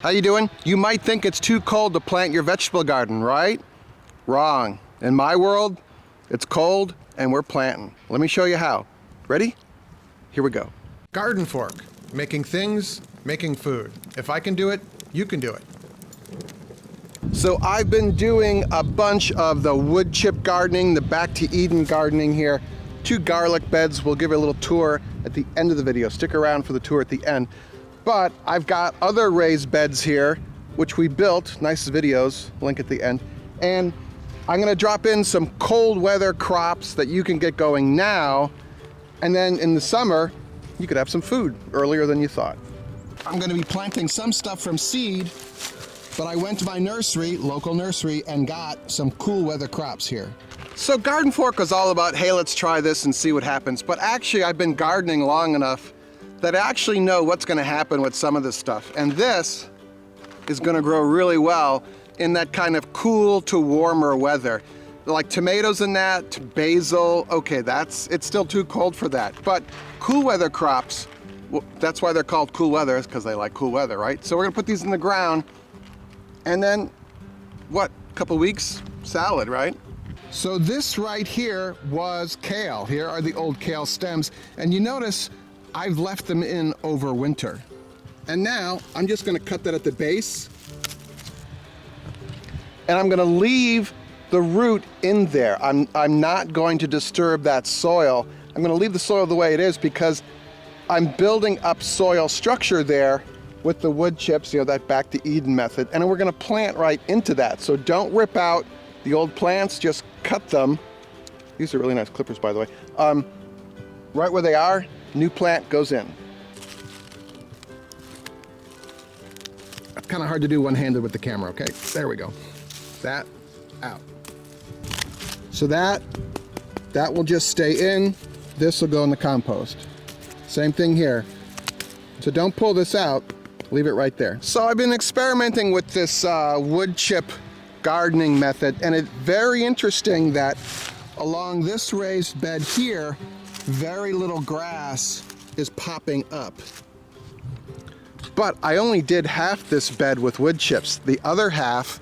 How you doing? You might think it's too cold to plant your vegetable garden, right? Wrong. In my world, it's cold and we're planting. Let me show you how. Ready? Here we go. GardenFork, making things, making food. If I can do it, you can do it. So I've been doing a bunch of the Woodchip gardening, the Back to Eden gardening here. 2 garlic beds. We'll give you a little tour at the end of the video. Stick around for the tour at the end. But I've got other raised beds here, which we built, nice videos, link at the end. And I'm gonna drop in some cold weather crops that you can get going now. And then in the summer, you could have some food earlier than you thought. I'm gonna be planting some stuff from seed, but I went to my nursery, local nursery, and got some cool weather crops here. So GardenFork was all about, hey, let's try this and see what happens. But actually, I've been gardening long enough that I actually know what's gonna happen with some of this stuff. And this is gonna grow really well in that kind of cool to warmer weather. Like tomatoes and that, basil, okay, it's still too cold for that. But cool weather crops, well, that's why they're called cool weather, is because they like cool weather, right? So we're gonna put these in the ground, and then, what, a couple weeks, salad, right? So this right here was kale. Here are the old kale stems, and you notice I've left them in over winter. And now I'm just gonna cut that at the base, and I'm gonna leave the root in there. I'm not going to disturb that soil. I'm gonna leave the soil the way it is because I'm building up soil structure there with the wood chips, you know, that Back to Eden method, and we're gonna plant right into that. So don't rip out the old plants, just cut them. These are really nice clippers, by the way. Right where they are, new plant goes in. It's kind of hard to do one-handed with the camera, okay? There we go. That out. So that will just stay in. This will go in the compost. Same thing here. So don't pull this out, leave it right there. So I've been experimenting with this wood chip gardening method, and it's very interesting that along this raised bed here, very little grass is popping up. But I only did half this bed with wood chips. The other half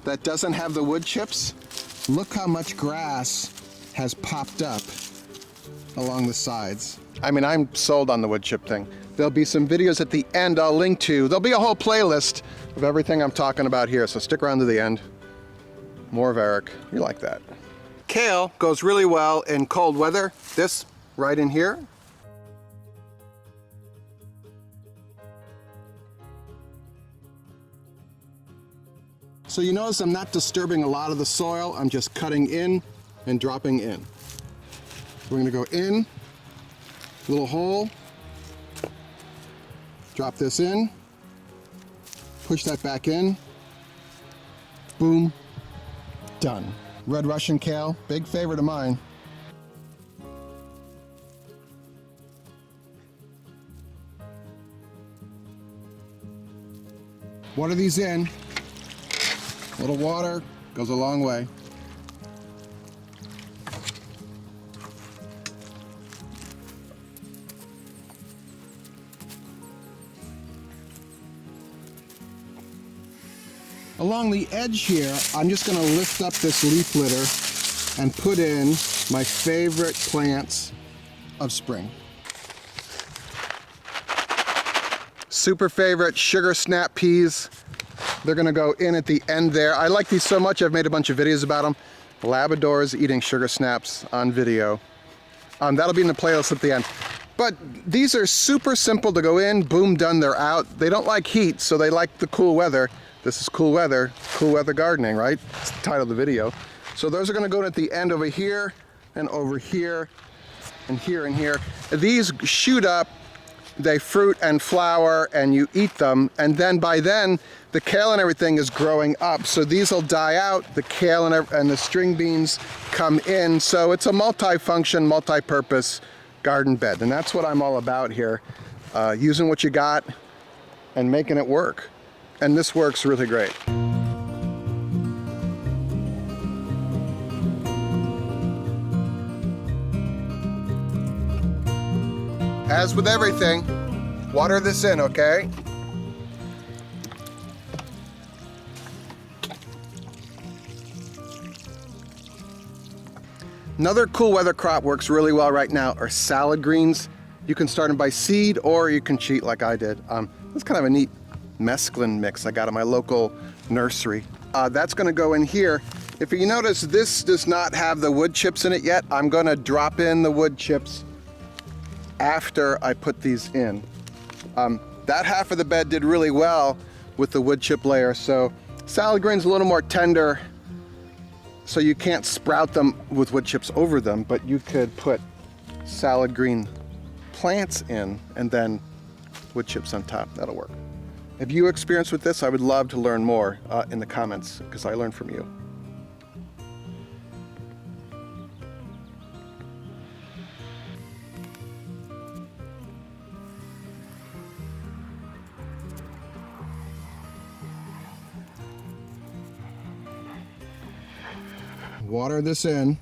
that doesn't have the wood chips, look how much grass has popped up along the sides. I mean, I'm sold on the wood chip thing. There'll be some videos at the end I'll link to. There'll be a whole playlist of everything I'm talking about here, so stick around to the end. More of Eric, you like that. Kale goes really well in cold weather. This right in here. So you notice I'm not disturbing a lot of the soil. I'm just cutting in and dropping in. We're gonna go in, little hole, drop this in, push that back in, boom, done. Red Russian kale, big favorite of mine. Water these in. A little water goes a long way. Along the edge here, I'm just going to lift up this leaf litter and put in my favorite plants of spring. Super favorite sugar snap peas. They're gonna go in at the end there. I like these so much, I've made a bunch of videos about them. Labradors eating sugar snaps on video. That'll be in the playlist at the end. But these are super simple to go in, boom, done, they're out. They don't like heat, so they like the cool weather. This is cool weather gardening, right? It's the title of the video. So those are gonna go in at the end over here, and over here, and here, and here. These shoot up, they fruit and flower, and you eat them, and then by then, the kale and everything is growing up. So these will die out, the kale and the string beans come in. So it's a multi-function, multi-purpose garden bed. And that's what I'm all about here. Using what you got and making it work. And this works really great. As with everything, water this in, okay? Another cool weather crop works really well right now are salad greens. You can start them by seed or you can cheat like I did. It's kind of a neat mesclun mix I got at my local nursery. That's gonna go in here. If you notice, this does not have the wood chips in it yet. I'm gonna drop in the wood chips after I put these in. That half of the bed did really well with the wood chip layer, so salad greens a little more tender, so you can't sprout them with wood chips over them, but you could put salad green plants in and then wood chips on top. That'll work. If you experience with this, I would love to learn more in the comments, because I learned from you. Water this in.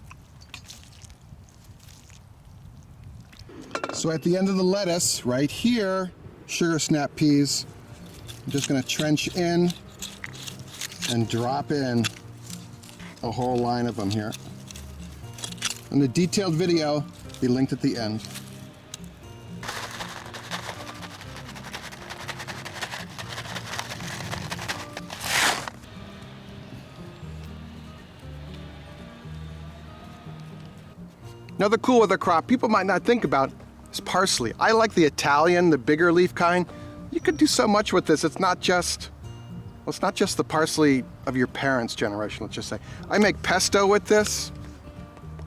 So at the end of the lettuce, right here, sugar snap peas, I'm just gonna trench in and drop in a whole line of them here. And the detailed video will be linked at the end. Another cool weather crop people might not think about is parsley. I like the Italian, the bigger leaf kind. You could do so much with this. It's not just the parsley of your parents' generation, let's just say. I make pesto with this.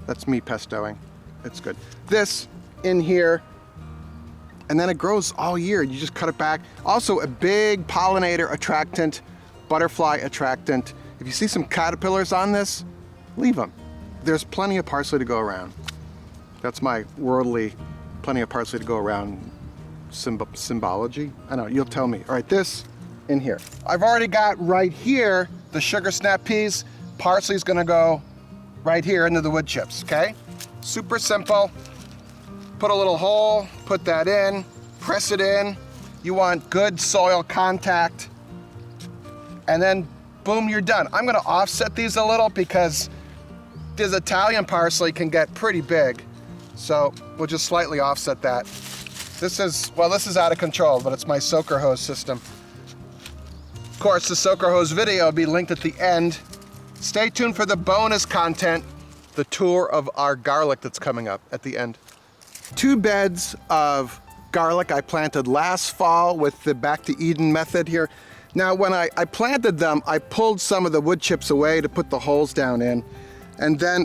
That's me pestoing. It's good. This in here, and then it grows all year. You just cut it back. Also a big pollinator attractant, butterfly attractant. If you see some caterpillars on this, leave them. There's plenty of parsley to go around. That's my worldly plenty of parsley to go around symbology. I know, you'll tell me. All right, this in here. I've already got right here the sugar snap peas. Parsley's gonna go right here into the wood chips, okay? Super simple. Put a little hole, put that in, press it in. You want good soil contact, and then boom, you're done. I'm gonna offset these a little because this Italian parsley can get pretty big. So we'll just slightly offset that. This is out of control, but it's my soaker hose system. Of course, the soaker hose video will be linked at the end. Stay tuned for the bonus content, the tour of our garlic that's coming up at the end. 2 beds of garlic I planted last fall with the Back to Eden method here. Now, when I planted them, I pulled some of the wood chips away to put the holes down in. And then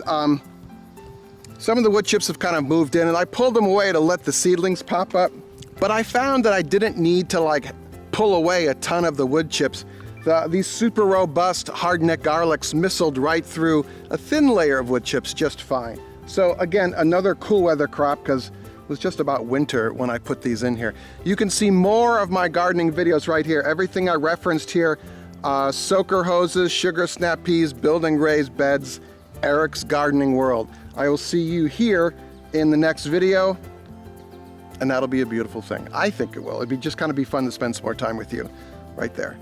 some of the wood chips have kind of moved in, and I pulled them away to let the seedlings pop up. But I found that I didn't need to pull away a ton of the wood chips. These super robust hard-neck garlics missiled right through a thin layer of wood chips just fine. So again, another cool weather crop, because it was just about winter when I put these in here. You can see more of my gardening videos right here. Everything I referenced here, soaker hoses, sugar snap peas, building raised beds, Eric's Gardening World. I will see you here in the next video, and that'll be a beautiful thing. I think it will. It'd be just kind of be fun to spend some more time with you right there.